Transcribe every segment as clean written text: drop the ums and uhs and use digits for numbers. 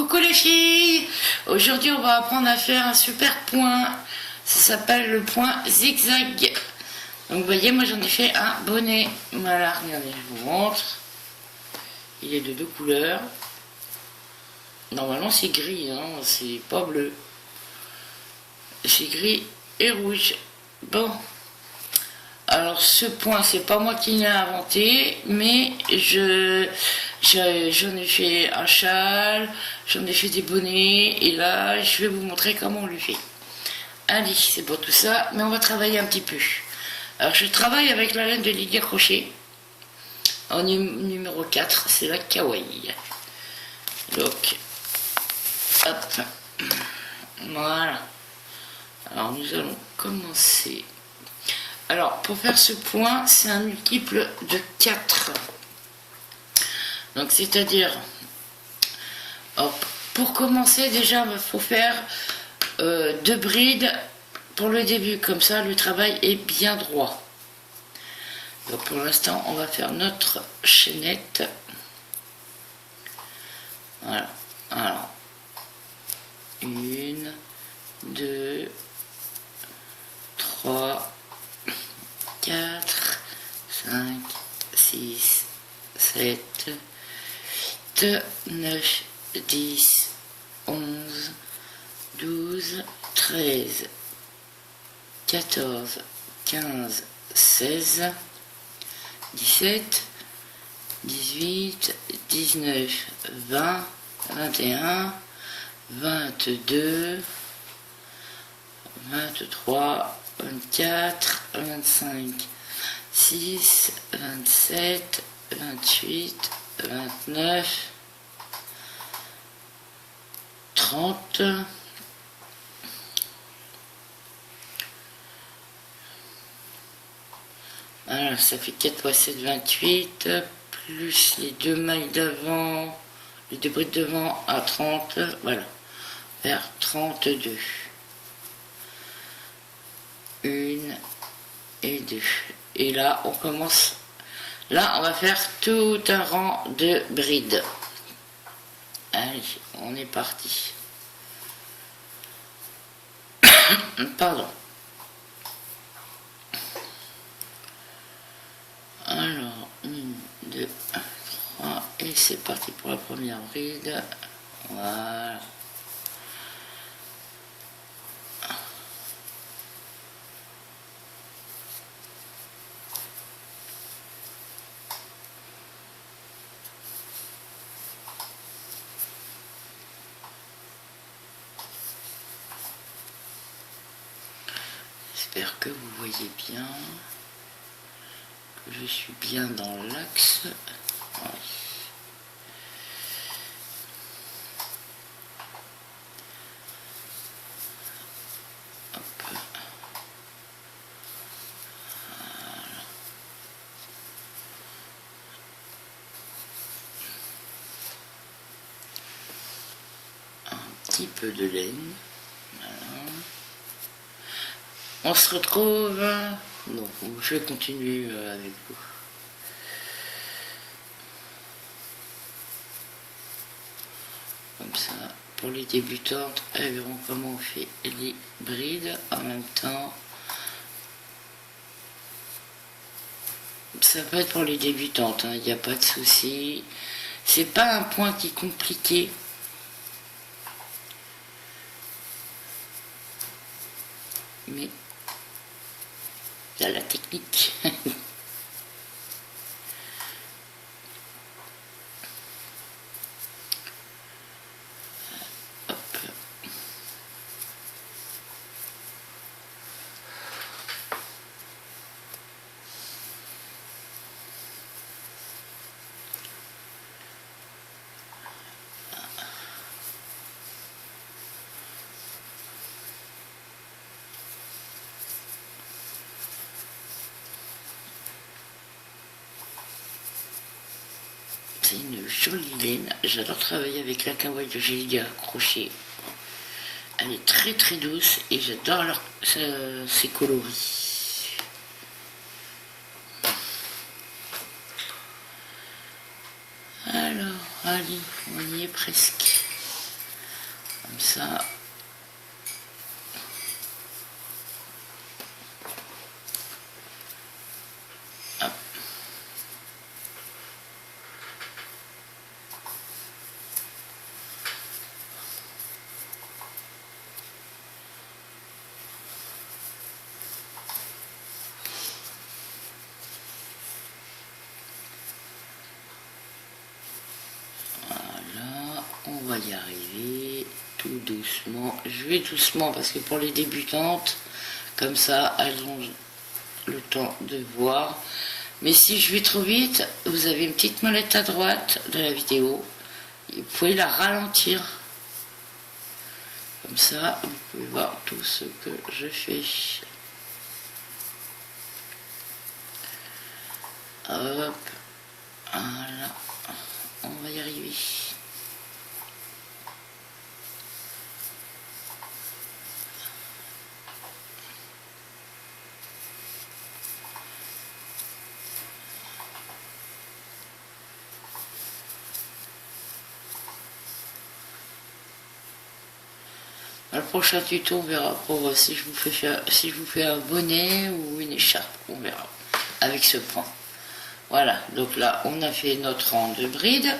Coucou les filles. Aujourd'hui on va apprendre à faire un super point. Ça s'appelle le point zigzag. Donc vous voyez, moi j'en ai fait un bonnet. Voilà, regardez, je vous montre. Il est de deux couleurs. Normalement c'est gris, hein, c'est pas bleu. C'est gris et rouge. Bon. Alors ce point, c'est pas moi qui l'ai inventé, mais j'en ai fait un châle, j'en ai fait des bonnets, et là je vais vous montrer comment on le fait. Allez, c'est pour tout ça, mais on va travailler un petit peu. Alors je travaille avec la laine de Lydia Crochet, en numéro 4, c'est la kawaii. Donc, hop, voilà. Alors nous allons commencer. Alors, pour faire ce point, c'est un multiple de 4. Donc, c'est-à-dire, pour commencer, déjà, il faut faire 2 brides pour le début. Comme ça, le travail est bien droit. Donc, pour l'instant, on va faire notre chaînette. Voilà. Alors, 1, 2, 3, 4, 5, 6, 7, 9, 10, 11, 12, 13, 14, 15, 16, 17, 18, 19, 20, 21, 22, 23, 24, 25, 6, 27, 28, 29, 30, voilà, ça fait 4 fois 7, 28, plus les 2 mailles d'avant, les 2 brides devant à 30, voilà, vers 32. 1 et 2. Et là, on commence. Là, on va faire tout un rang de brides. Allez, on est parti. Pardon. Alors, 1, 2, 3, et c'est parti pour la première bride. Voilà. J'espère que vous voyez bien, que je suis bien dans l'axe. Ouais. Hop. Voilà. Un petit peu de laine. Voilà. On se retrouve. Non, je vais continuer avec vous. Comme ça, pour les débutantes, elles verront comment on fait les brides en même temps. Ça peut être pour les débutantes, il n'y a pas de souci. C'est pas un point qui est compliqué. Mais il y a la technique. Hop. C'est une jolie laine. J'adore travailler avec la kawaii de Lydia Crochet. Elle est très très douce et j'adore ses coloris. Alors, allez, on y est presque. comme ça. Hop. On va y arriver tout doucement. Je vais doucement parce que pour les débutantes, comme ça, elles ont le temps de voir. Mais si je vais trop vite, vous avez une petite molette à droite de la vidéo. Vous pouvez la ralentir. Comme ça, vous pouvez voir tout ce que je fais. Hop. Voilà. On va y arriver. Dans le prochain tuto, on verra pour voir si je vous fais un bonnet ou une écharpe. On verra avec ce point. Voilà, donc là, on a fait notre rang de bride.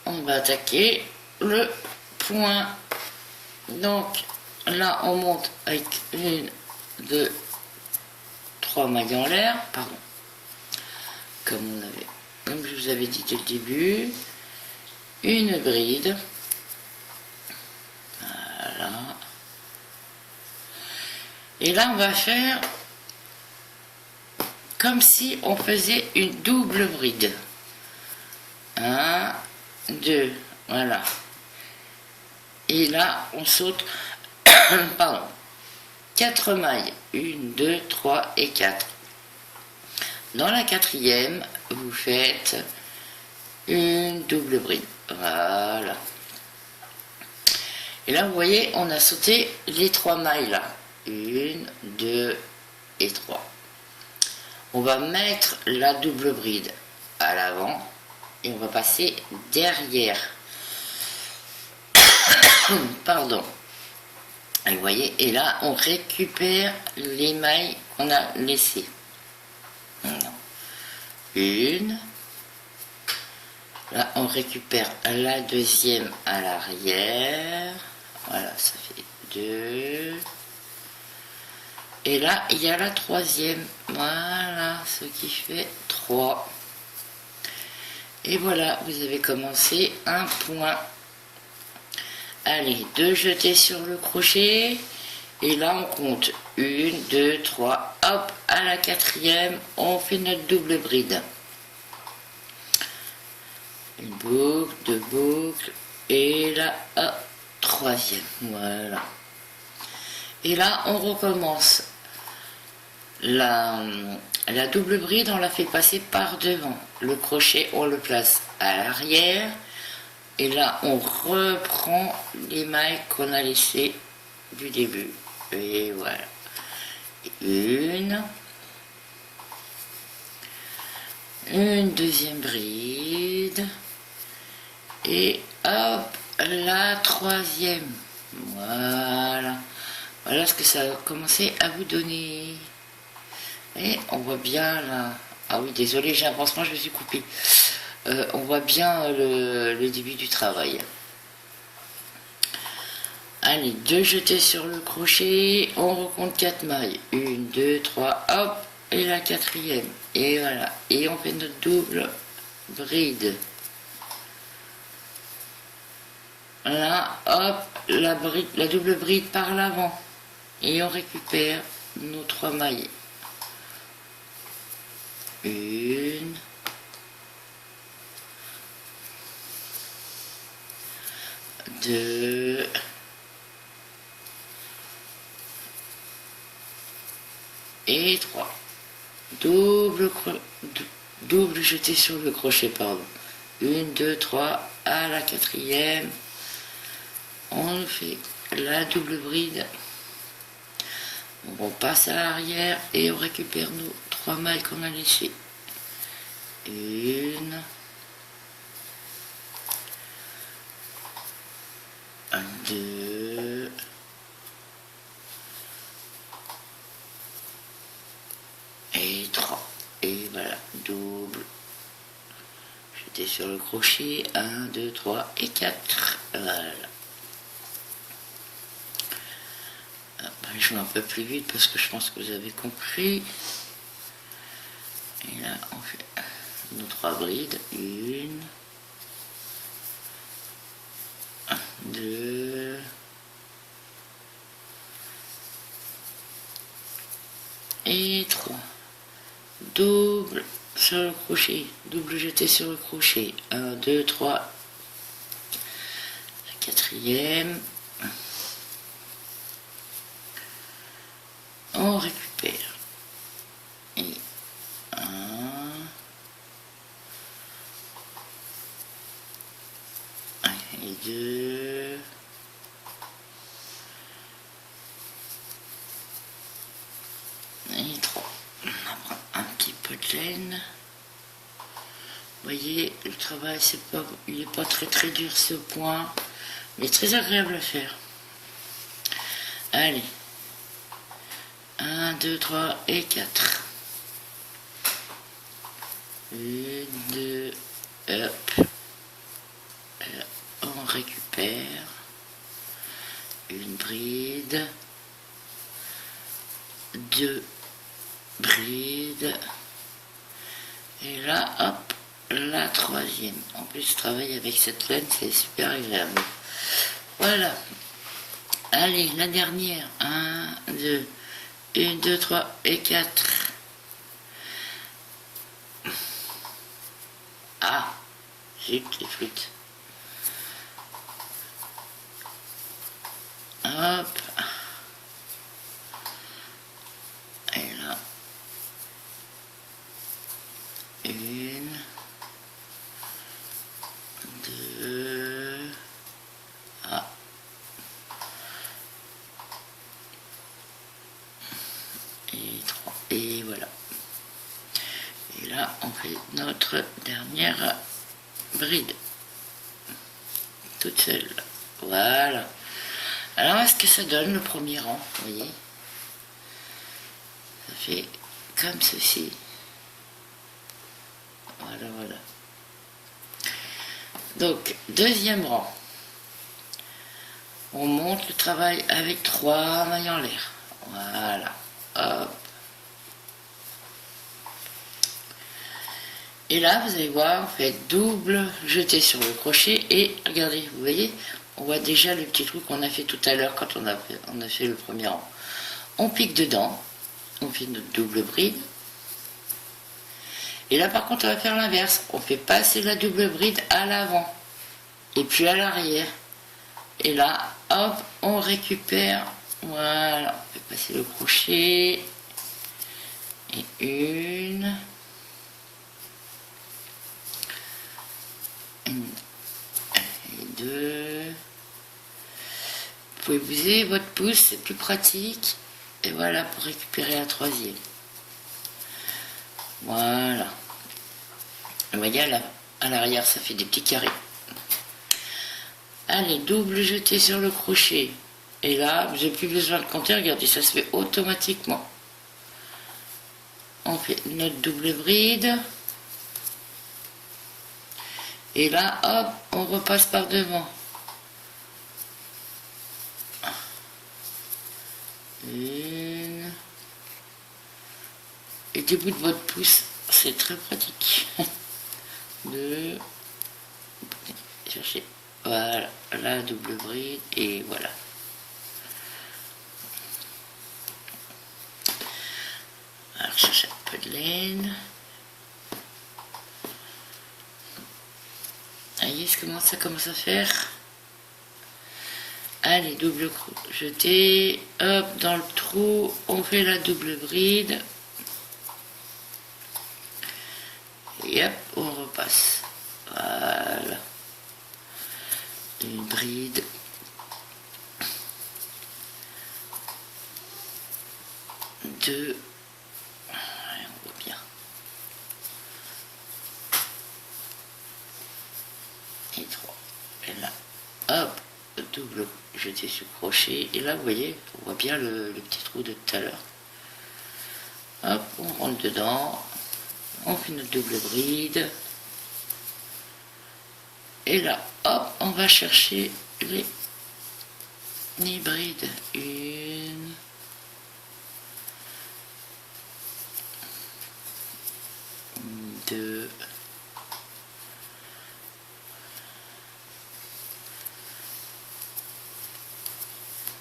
On va attaquer le point. Donc là, on monte avec 1, 2, 3 mailles en l'air. Pardon. Comme je vous avais dit dès le début. Une bride. Voilà. Et là, on va faire comme si on faisait une double bride. 1, 2, voilà. Et là, on saute, pardon, 4 mailles. 1, 2, 3 et 4. Dans la 4e, vous faites une double bride. Voilà. Et là, vous voyez, on a sauté les 3 mailles là. 1, 2 et 3. On va mettre la double bride à l'avant et on va passer derrière. Pardon. Et vous voyez, et là, on récupère les mailles qu'on a laissées. 1. Là, on récupère la 2e à l'arrière. Voilà, ça fait 2. Et là, il y a la 3e. Voilà, ce qui fait 3. Et voilà, vous avez commencé un point. Allez, 2 jetés sur le crochet. Et là, on compte 1, 2, 3. Hop, à la 4e, on fait notre double bride. Une boucle, 2 boucles. Et là, hop, 3e. Voilà. Et là, on recommence. La double bride, on la fait passer par devant. Le crochet, on le place à l'arrière. Et là, on reprend les mailles qu'on a laissées du début. Et voilà. Une 2e bride. Et hop, la 3e. Voilà. Voilà ce que ça a commencé à vous donner. Et on voit bien là. Ah oui, désolé, j'ai un pansement, je me suis coupé. On voit bien le début du travail. Allez, 2 jetés sur le crochet. On recompte 4 mailles. 1, 2, 3, hop. Et la 4e. Et voilà. Et on fait notre double bride. Là, hop, la double bride par l'avant. Et on récupère nos 3 mailles. 1, 2, et 3. Double jeté sur le crochet, pardon. 1, 2, 3, à la 4e. On fait la double bride. On passe à l'arrière et on récupère nos 3 mailles qu'on a laissées. 1, 2, et 3. Et voilà, double. J'étais sur le crochet, 1, 2, 3 et 4. Voilà. Je vais un peu plus vite parce que je pense que vous avez compris. Et là, on fait nos 3 brides. 1, 2, et 3. Double sur le crochet, double jeté sur le crochet. 1, 2, 3. La quatrième. On récupère. Et 1. Et 2. Et 3. On prend un petit peu de laine. Vous voyez, le travail, il n'est pas très dur ce point, mais très agréable à faire. Allez. 1, 2, 3 et 4. 1, 2, hop. Là, on récupère une bride, 2 brides, et là, hop, la troisième. En plus, je travaille avec cette laine, c'est super agréable. Voilà. Allez, la dernière. 1, 2, 1, 2, 3 et 4. Ah, zut, les flûtes. Hop. Et là. 1, 2. Ah. Et 3. Et voilà. Et là, on fait notre dernière bride. Toute seule. Voilà. Alors, est-ce que ça donne le premier rang? Vous voyez? Ça fait comme ceci. Voilà, voilà. Donc, deuxième rang. On monte le travail avec 3 mailles en l'air. Voilà. Hop. Et là, vous allez voir, on fait double jeté sur le crochet et regardez, vous voyez, on voit déjà le petit trou qu'on a fait tout à l'heure quand on a fait le premier rang. On pique dedans, on fait notre double bride. Et là, par contre, on va faire l'inverse. On fait passer la double bride à l'avant et puis à l'arrière. Et là, hop, on récupère. Voilà, on fait passer le crochet. Et une. Et 2. Vous pouvez bouger votre pouce, c'est plus pratique. Et voilà pour récupérer la troisième. Voilà. Vous voyez, à l'arrière, ça fait des petits carrés. Allez, double jeté sur le crochet. Et là, vous n'avez plus besoin de compter, regardez, ça se fait automatiquement. On fait notre double bride. Et là, hop, on repasse par devant. Une. Et du bout de votre pouce, c'est très pratique. 2. Cherchez. Voilà, la double bride, et voilà. Alors, cherchez un peu de laine. Voyez comment ça commence à faire. Allez, double jeté, hop, dans le trou, on fait la double bride. Et hop, on repasse. Voilà. Une bride. Deux. On voit bien. Et 3. Et là, hop, double jeté sur crochet, et là vous voyez, on voit bien le petit trou de tout à l'heure. Hop, on rentre dedans, on fait notre double bride, et là, hop, on va chercher les brides. Une, deux,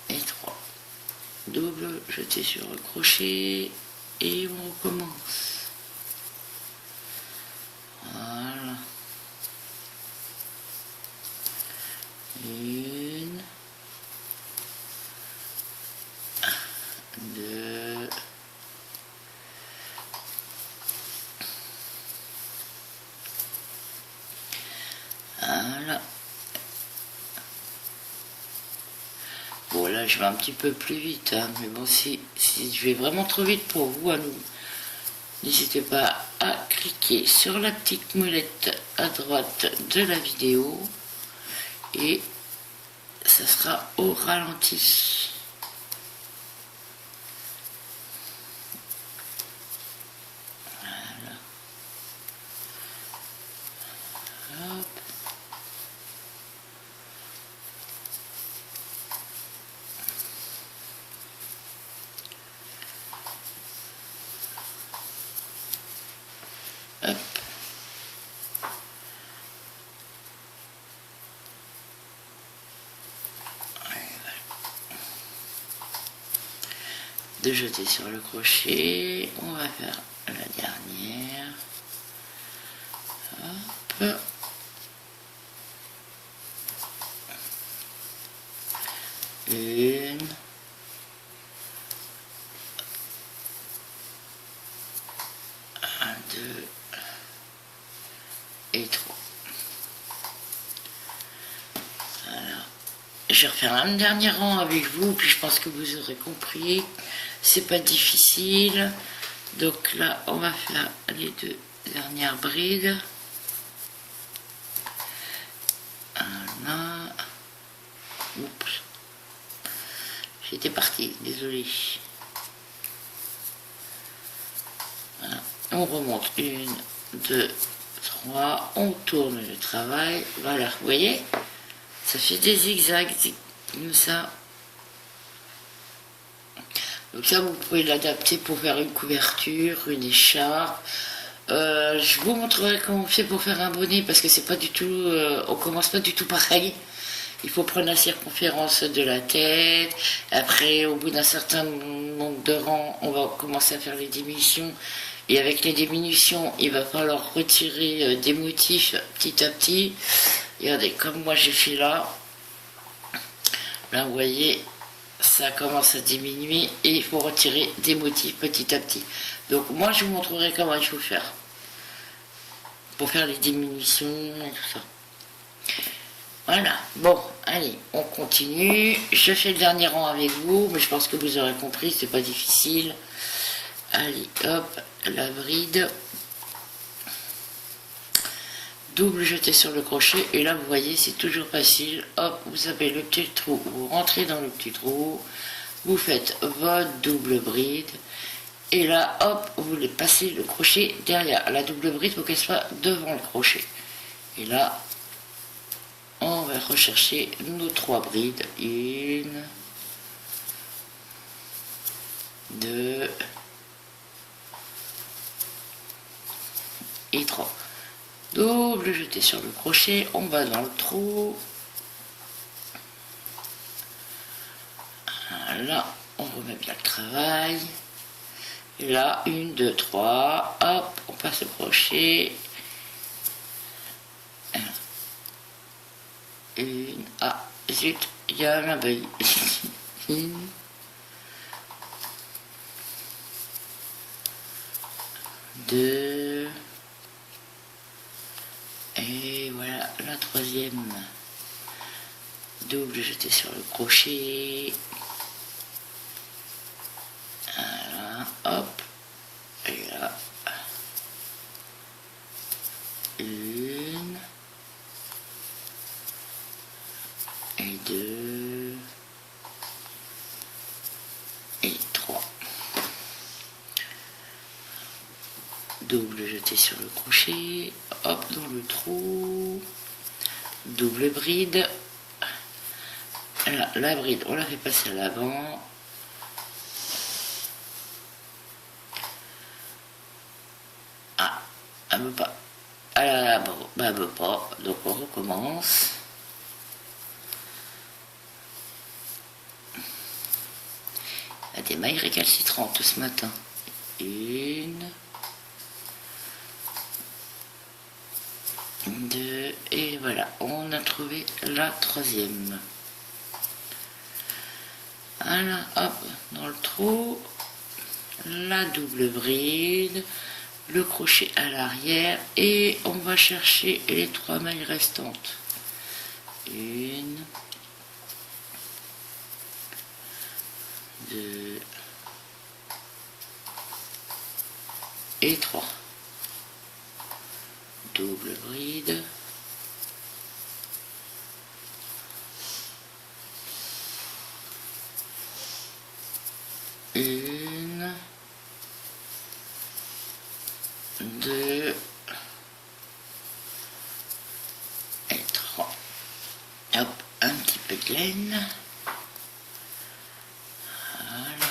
et trois. Double jeté sur le crochet et on recommence. Voilà. Une, deux, voilà. Bon, là je vais un petit peu plus vite, hein, mais bon, si je vais vraiment trop vite pour vous, à nous, n'hésitez pas à cliquer sur la petite molette à droite de la vidéo et ça sera au ralenti. Voilà. Hop. Hop. De jeter sur le crochet, on va faire la dernière. Hop. Une, deux et trois. Voilà. Je vais refaire un dernier rang avec vous, puis je pense que vous aurez compris. C'est pas difficile. Donc là, on va faire les deux dernières brides. Voilà. Oups. J'étais parti, désolé. Voilà. On remonte. Une, deux, trois. On tourne le travail. Voilà, vous voyez? Ça fait des zigzags, comme ça. Donc ça, vous pouvez l'adapter pour faire une couverture, une écharpe. Je vous montrerai comment on fait pour faire un bonnet, parce que c'est pas du tout, on commence pas du tout pareil. Il faut prendre la circonférence de la tête. Après, au bout d'un certain nombre de rangs, on va commencer à faire les diminutions. Et avec les diminutions, il va falloir retirer des motifs petit à petit. Regardez, comme moi j'ai fait là. Là, vous voyez, ça commence à diminuer et il faut retirer des motifs petit à petit. Donc moi, je vous montrerai comment il faut faire pour faire les diminutions et tout ça. Voilà, bon, allez, on continue. Je fais le dernier rang avec vous, mais je pense que vous aurez compris, c'est pas difficile. Allez, hop, la bride. Double jeté sur le crochet, et là, vous voyez, c'est toujours facile. Hop, vous avez le petit trou, vous rentrez dans le petit trou, vous faites votre double bride, et là, hop, vous voulez passer le crochet derrière. La double bride, il faut qu'elle soit devant le crochet. Et là, on va rechercher nos trois brides. Une, deux et trois. Double jeté sur le crochet, on va dans le trou. Là, on remet bien le travail. Et là, une, deux, trois. Hop, on passe le crochet. Une. Ah, zut, il y a un abeille. Une. Deux. Et voilà la troisième. Double jeté sur le crochet. Voilà, hop. Et là. Une. Et deux. double jeté sur le crochet, hop dans le trou, double bride. Là, la bride on la fait passer à l'avant, elle veut pas, elle veut pas, donc on recommence. Il y a des mailles récalcitrantes ce matin. Une, deux, et voilà, on a trouvé la troisième. Voilà, hop, dans le trou, la double bride, le crochet à l'arrière, et on va chercher les 3 mailles restantes. Une, deux et 3. Double bride. Une, deux et 3. Hop, un petit peu de laine. Voilà.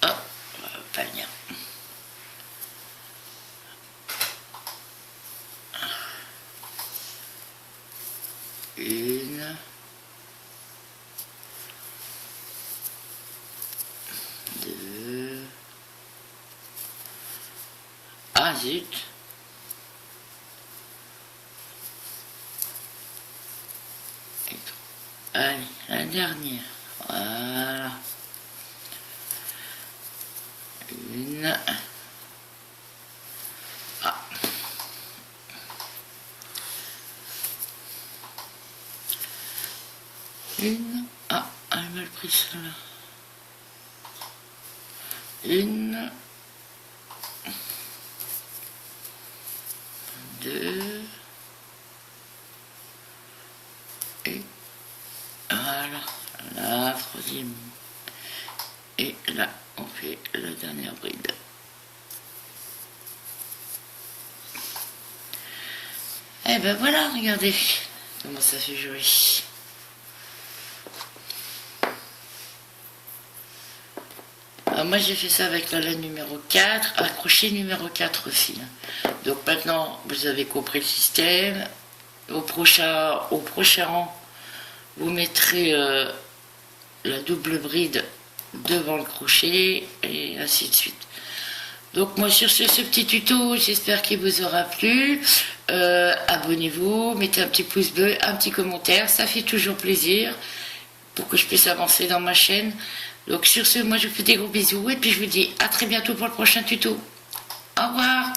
Hop, pas bien. Une, deux, ah zut, et 3. Allez, la dernière, voilà, une, ah, une, ah, elle a mal pris celle-là, une, deux, et voilà, la troisième, et là on fait la dernière bride. Et ben voilà, regardez comment ça fait joli. Alors moi j'ai fait ça avec la laine numéro 4, un crochet numéro 4 aussi. Donc maintenant vous avez compris le système. Au prochain rang, vous mettrez la double bride devant le crochet et ainsi de suite. Donc moi sur ce petit tuto, j'espère qu'il vous aura plu. Abonnez-vous, mettez un petit pouce bleu, un petit commentaire, ça fait toujours plaisir pour que je puisse avancer dans ma chaîne. Donc sur ce, moi je vous fais des gros bisous et puis je vous dis à très bientôt pour le prochain tuto. Au revoir.